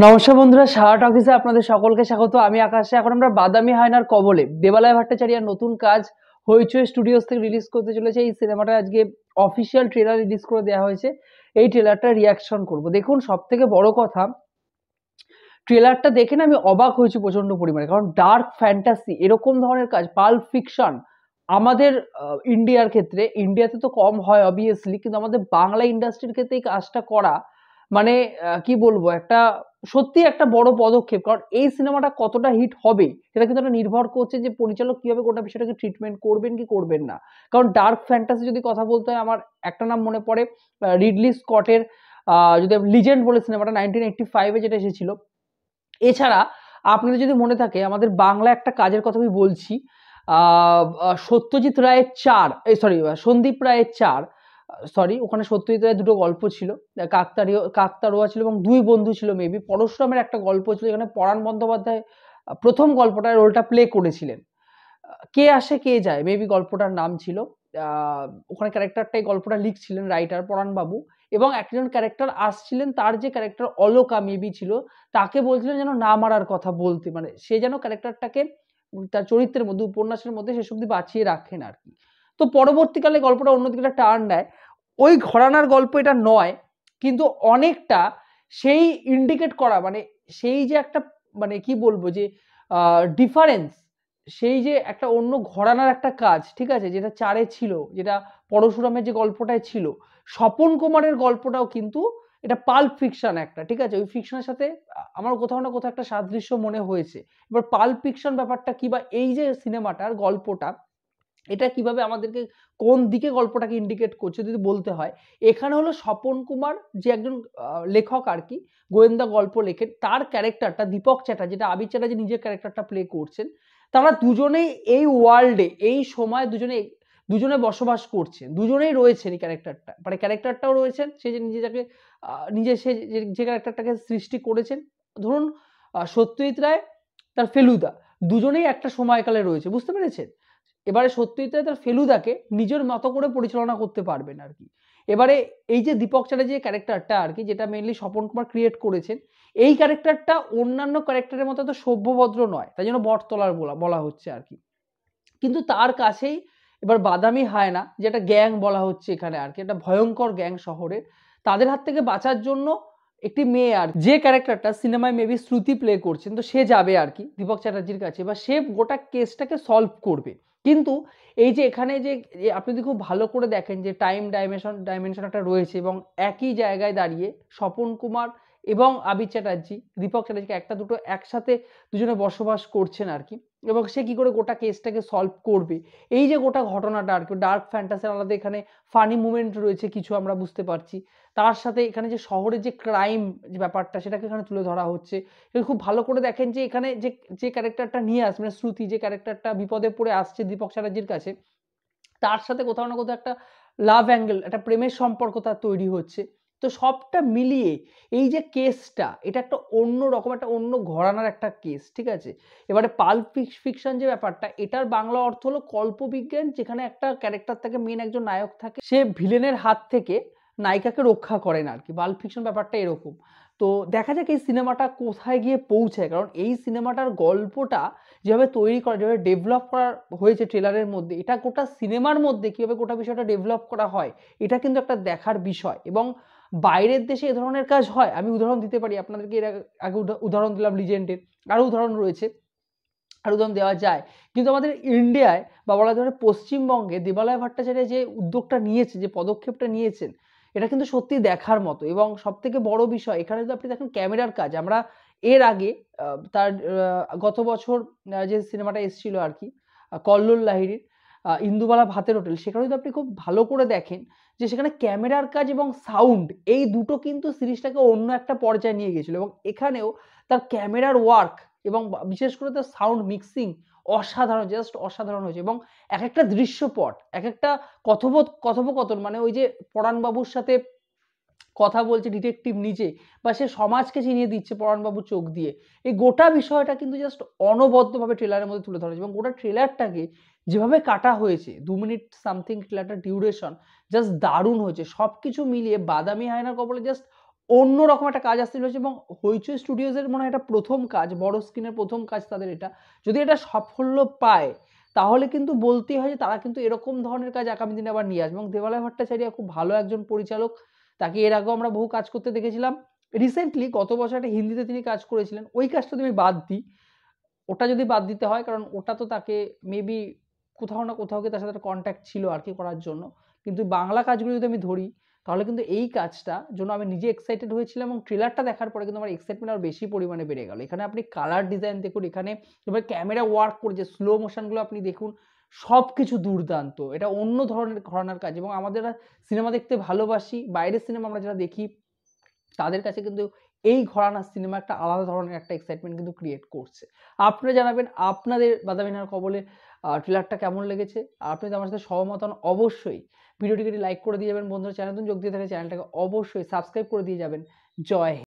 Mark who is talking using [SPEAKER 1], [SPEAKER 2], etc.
[SPEAKER 1] নমস্কার বন্ধুরা, সারা টকিজে আপনাদের সকলকে স্বাগত। আমি আকাশে। এখন আমরা বাদামি হায়নার কবলে দেবালয় ভট্টাচার্যের নতুন কাজ হইচই স্টুডিওস থেকে রিলিজ করতে চলেছে। এই সিনেমাটা আজকে অফিসিয়াল ট্রেলার রিলিজ করে দেওয়া হয়েছে। এই ট্রেলারটা রিয়াকশন করব। দেখুন, সব থেকে বড় কথা, ট্রেলারটা দেখে না আমি অবাক হয়েছি প্রচন্ড পরিমাণে। কারণ ডার্ক ফ্যান্টাসি এরকম ধরনের কাজ, পাল্প ফিকশন, আমাদের ইন্ডিয়ার ক্ষেত্রে, ইন্ডিয়াতে তো কম হয় অবভিয়াসলি, কিন্তু আমাদের বাংলা ইন্ডাস্ট্রির ক্ষেত্রে এই কাজটা করা মানে কি বলবো, একটা সত্যি একটা বড় পদক্ষেপ। কারণ এই সিনেমাটা কতটা হিট হবে সেটা কিন্তু একটা নির্ভর করছে যে পরিচালক কিভাবে গোটা বিষয়টাকে ট্রিটমেন্ট করবেন কি করবেন না। কারণ ডার্ক ফ্যান্টাসি যদি কথা বলতে হয়, আমার একটা নাম মনে পড়ে, রিডলি স্কটের যদি লিজেন্ড বলে সিনেমাটা 1985-এ যেটা এসেছিল। এছাড়া আপনাদের যদি মনে থাকে, আমাদের বাংলা একটা কাজের কথা আমি বলছি, সত্যজিৎ রায়ের চার, সরি সন্দীপ রায়ের চার, সরি, ওখানে সত্যজিৎ রায়ের দুটো গল্প ছিল, কাকতাড়ুয়া ছিল এবং দুই বন্ধু ছিল, মেবি পরশুরামের একটা গল্প ছিল, এখানে পরাণ বন্দ্যোপাধ্যায় প্রথম গল্পটার রোলটা প্লে করেছিলেন। কে আসে কে যায় মেবি গল্পটার নাম ছিল। ওখানে ক্যারেক্টারটাই গল্পটা লিখছিলেন রাইটার পরাণ বাবু, এবং একজন ক্যারেক্টার আসছিলেন, তার যে ক্যারেক্টার অলোকা মেবি ছিল, তাকে বলছিলেন যেন না মারার কথা বলতে, মানে সে যেন ক্যারেক্টারটাকে তার চরিত্রের মধ্যে, উপন্যাসের মধ্যে শেষ অব্দি বাঁচিয়ে রাখেন আর কি। তো পরবর্তীকালে গল্পটা অন্যদিকে একটা টার্ন নেয়। ওই ঘরানার গল্প এটা নয়, কিন্তু অনেকটা সেই ইন্ডিকেট করা, মানে সেই যে একটা, মানে কি বলবো যে ডিফারেন্স, সেই যে একটা অন্য ঘরানার একটা কাজ, ঠিক আছে, যেটা চারে ছিল, যেটা পরশুরামের যে গল্পটায় ছিল, স্বপন কুমারের গল্পটাও কিন্তু এটা পাল্প ফিকশন একটা, ঠিক আছে, ওই ফিকশনের সাথে আমার কোথাও না কোথাও একটা সাদৃশ্য মনে হয়েছে। এবার পাল্প ফিকশন ব্যাপারটা কি, বা এই যে সিনেমাটার গল্পটা, এটা কিভাবে আমাদেরকে কোন দিকে গল্পটাকে ইন্ডিকেট করছে যদি বলতে হয়, এখানে হলো স্বপন কুমার, যে একজন লেখক আর কি, গোয়েন্দা গল্প লেখেন, তার ক্যারেক্টারটা দীপক চ্যাটার্জি, যেটা আবির চ্যাটার্জি নিজের ক্যারেক্টারটা প্লে করছেন, তারা দুজনেই এই ওয়ার্ল্ডে, এই সময় দুজনে বসবাস করছেন, দুজনেই রয়েছেন এই ক্যারেক্টারটা, মানে ক্যারেক্টারটাও রয়েছেন, সে যে নিজে যাকে নিজে সে যে ক্যারেক্টারটাকে সৃষ্টি করেছেন, ধরুন সত্যজিৎ রায়, তার ফেলুদা, দুজনেই একটা সময়কালে রয়েছে, বুঝতে পেরেছেন। এবারে সত্যজিৎ রায় তার ফেলুদাকে নিজের মতো করে পরিচালনা করতে পারবেন আর কি। এবারে এই যে দীপক চ্যাটার্জির ক্যারেক্টারটা আর কি, যেটা মেনলি স্বপন কুমার ক্রিয়েট করেছেন, এই ক্যারেক্টারটা অন্যান্য ক্যারেক্টারের মতো তো সভ্যভদ্র নয়, তাই জন্য বটতলার বলা হচ্ছে আর কি। কিন্তু তার কাছেই এবার বাদামি হায়না, যেটা গ্যাং বলা হচ্ছে এখানে আর কি, একটা ভয়ঙ্কর গ্যাং শহরের, তাদের হাত থেকে বাঁচার জন্য একটি মেয়ে, আর যে ক্যারেক্টারটা সিনেমায় মেবি শ্রুতি প্লে করছেন, তো সে যাবে আর কি দীপক চ্যাটার্জির কাছে, বা সে গোটা কেসটাকে সলভ করবে। কিন্তু এই যে এখানে যে আপনি যদি খুব ভালো করে দেখেন যে টাইম ডাইমেনশন একটা রয়েছে, এবং একই জায়গায় দাঁড়িয়ে স্বপন কুমার এবং আবির চ্যাটার্জি দীপক চ্যাটার্জিকে একটা দুটো একসাথে দুজনে বসবাস করছেন আর কি, এবং সে কি করে গোটা কেসটাকে সলভ করবে, এই যে গোটা ঘটনাটা আর কি। ডার্ক ফ্যান্টাসির আলাদা এখানে ফানি মুভমেন্ট রয়েছে কিছু, আমরা বুঝতে পারছি। তার সাথে এখানে যে শহরের যে ক্রাইম যে ব্যাপারটা, সেটাকে এখানে তুলে ধরা হচ্ছে। খুব ভালো করে দেখেন যে এখানে যে যে ক্যারেক্টারটা নিয়ে আসবে, মানে শ্রুতি, যে ক্যারেক্টারটা বিপদে পড়ে আসছে দীপক চ্যাটার্জির কাছে, তার সাথে কোথাও না কোথাও একটা লাভ অ্যাঙ্গেল, একটা প্রেমের সম্পর্ক তার তৈরি হচ্ছে। তো সবটা মিলিয়ে এই যে কেসটা, এটা একটা অন্য রকম, একটা অন্য ঘরানার একটা কেস, ঠিক আছে। এবারে পাল্প ফিকশন যে ব্যাপারটা, এটার বাংলা অর্থ হলো কল্পবিজ্ঞান, যেখানে একটা ক্যারেক্টার থাকে, মেন একজন নায়ক থাকে, সে ভিলেনের হাত থেকে নায়িকাকে রক্ষা করেন আর কি। পাল্প ফিকশন ব্যাপারটা এরকম। তো দেখা যাক এই সিনেমাটা কোথায় গিয়ে পৌঁছায়, কারণ এই সিনেমাটার গল্পটা যেভাবে তৈরি করা, যেভাবে ডেভেলপ করা হয়েছে ট্রেলারের মধ্যে, এটা গোটা সিনেমার মধ্যে কিভাবে গোটা বিষয়টা ডেভেলপ করা হয়, এটা কিন্তু একটা দেখার বিষয়। এবং বাইরের দেশে এ ধরনের কাজ হয়, আমি উদাহরণ দিতে পারি আপনাদেরকে, এর আগে উদাহরণ দিলাম লিজেন্ডের, আরও উদাহরণ রয়েছে, আরও উদাহরণ দেওয়া যায়। কিন্তু আমাদের ইন্ডিয়ায় বা বলা যায় পশ্চিমবঙ্গে দেবালয় ভট্টাচার্য যে উদ্যোগটা নিয়েছে, যে পদক্ষেপটা নিয়েছেন, এটা কিন্তু সত্যি দেখার মতো। এবং সব থেকে বড় বিষয় এখানে যদি আপনি দেখেন ক্যামেরার কাজ, আমরা এর আগে তার গত বছর যে সিনেমাটা এসেছিল আর কি, কল্লোল লাহিড়ীর ইন্দুবালা ভাতের হোটেল, সেখানে যদি আপনি খুব ভালো করে দেখেন যে সেখানে ক্যামেরার কাজ এবং সাউন্ড, এই দুটো কিন্তু সিরিজটাকে অন্য একটা পর্যায়ে নিয়ে গেছিল। এবং এখানেও তার ক্যামেরার ওয়ার্ক এবং বিশেষ করে তার সাউন্ড মিক্সিং অসাধারণ, জাস্ট অসাধারণ হয়েছে। এবং এক একটা দৃশ্যপট, এক একটা কথোপকথন, মানে ওই যে পরাণবাবুর সাথে কথা বলছে ডিটেকটিভ নিজে, বা সে সমাজকে চিনিয়ে দিচ্ছে পরাণবাবুর চোখ দিয়ে, এই গোটা বিষয়টা কিন্তু জাস্ট অনবদ্যভাবে ট্রেলারের মধ্যে তুলে ধরা হয়েছে। এবং গোটা ট্রেলারটাকে যেভাবে কাটা হয়েছে, 2 মিনিট সামথিং ট্রেলারটার ডিউরেশন, জাস্ট দারুণ হয়েছে। সব কিছু মিলিয়ে বাদামি হায়নার কবলে জাস্ট অন্যরকম একটা কাজ আসতে চলেছে এবং হইচই স্টুডিওজের মনে হয় এটা প্রথম কাজ, বড় স্ক্রিনের প্রথম কাজ তাদের এটা। যদি এটা সাফল্য পায় তাহলে কিন্তু বলতেই হয় যে তারা কিন্তু এরকম ধরনের কাজ আগামী দিনে আবার নিয়ে আসবে এবং দেবালয় ভট্টাচার্য খুব ভালো একজন পরিচালক। তাকে এর আগেও আমরা বহু কাজ করতে দেখেছিলাম। রিসেন্টলি গত বছর একটা হিন্দিতে তিনি কাজ করেছিলেন। ওই কাজটা যদি আমি বাদ দিই, ওটা যদি বাদ দিতে হয় কারণ ওটা তো তাকে মেবি কোথাও না কোথাও গিয়ে তার সাথে একটা কনট্যাক্ট ছিল আর কি করার জন্য। কিন্তু বাংলা কাজগুলো যদি আমি ধরি তাহলে কিন্তু এই কাজটা জন্য আমি নিজে এক্সাইটেড হয়েছিলাম এবং ট্রেলারটা দেখার পরে কিন্তু আমার এক্সাইটমেন্ট আরো বেশি পরিমাণে বেড়ে গেল। এখানে আপনি কালার ডিজাইন দেখুন, এখানে এবার ক্যামেরা ওয়ার্ক করে যে স্লো মোশনগুলো আপনি দেখুন, সবকিছু দুর্দান্ত। এটা অন্য ধরনের ঘরানার কাজ এবং আমাদের সিনেমা দেখতে ভালোবাসি, বাইরের সিনেমা আমরা যারা দেখি তাদের কাছে কিন্তু এই ঘরানার সিনেমা একটা আলাদা ধরনের একটা এক্সাইটমেন্ট কিন্তু ক্রিয়েট করছে। আপনারা জানাবেন আপনাদের বাদাবিনার কবলে ট্রেলারটা কেমন লেগেছে। আর আপনি যদি আমার সাথে সহমত হন অবশ্যই ভিডিওটিকে লাইক করে দিয়ে যাবেন। বন্ধুরা চ্যানেল নতুন যোগ দিয়ে থাকলে চ্যানেলটাকে অবশ্যই সাবস্ক্রাইব করে দিয়ে যাবেন। জয় হিন্দ।